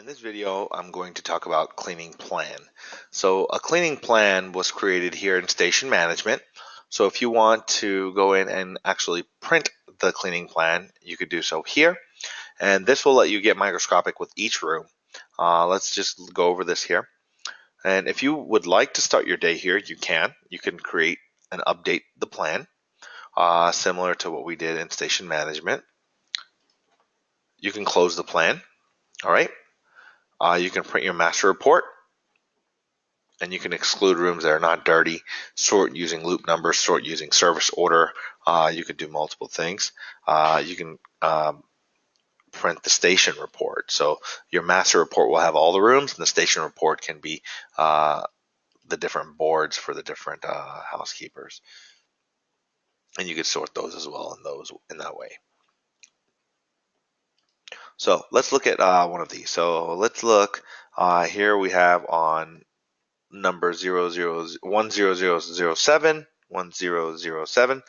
In this video, I'm going to talk about cleaning plan. So a cleaning plan was created here in Station Management. So if you want to go in and actually print the cleaning plan, you could do so here. And this will let you get microscopic with each room. Let's just go over this here. And if you would like to start your day here, you can. You can create and update the plan, similar to what we did in Station Management. You can close the plan. All right. You can print your master report, and you can exclude rooms that are not dirty, sort using loop numbers, sort using service order. You could do multiple things. You can print the station report. So your master report will have all the rooms, and the station report can be the different boards for the different housekeepers. And you could sort those as well in that way. So let's look at one of these. So let's look here. We have on number 10007, 1007,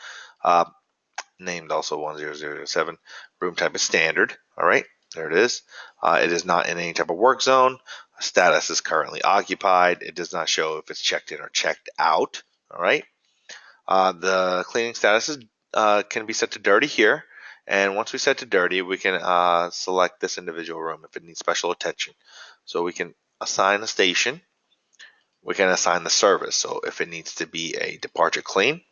named also 10007. Room type is standard. All right, there it is. It is not in any type of work zone. Status is currently occupied. It does not show if it's checked in or checked out. All right. The cleaning status is, can be set to dirty here. And once we set to dirty, we can select this individual room if it needs special attention. So we can assign a station. We can assign the service. So if it needs to be a departure clean,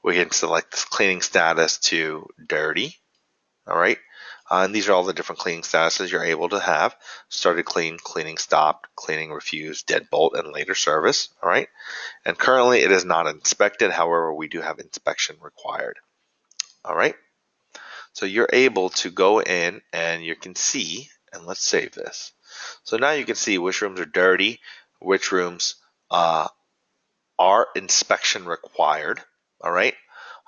we can select cleaning status to dirty. All right. And these are all the different cleaning statuses you're able to have. Started clean, cleaning stopped, cleaning refused, deadbolt, and later service. All right. And currently it is not inspected. However, we do have inspection required. All right. So you're able to go in and you can see, and let's save this. So now you can see which rooms are dirty, which rooms are inspection required. All right.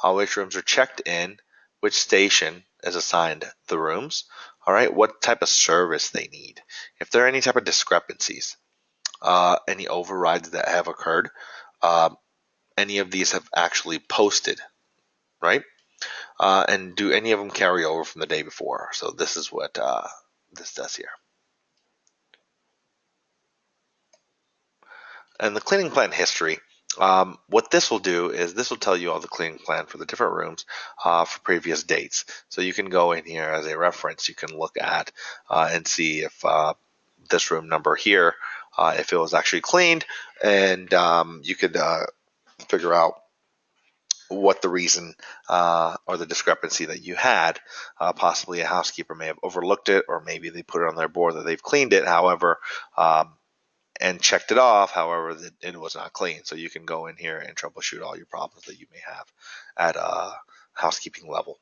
Which rooms are checked in, which station is assigned the rooms. All right. What type of service they need. If there are any type of discrepancies, any overrides that have occurred, any of these have actually posted, right? And do any of them carry over from the day before? So this is what this does here. And the cleaning plan history, what this will do is this will tell you all the cleaning plan for the different rooms for previous dates. So you can go in here as a reference. You can look at and see if this room number here, if it was actually cleaned, and you could figure out what the reason or the discrepancy that you had. Possibly a housekeeper may have overlooked it, or maybe they put it on their board that they've cleaned it. However, and checked it off. However, it was not clean. So you can go in here and troubleshoot all your problems that you may have at a housekeeping level.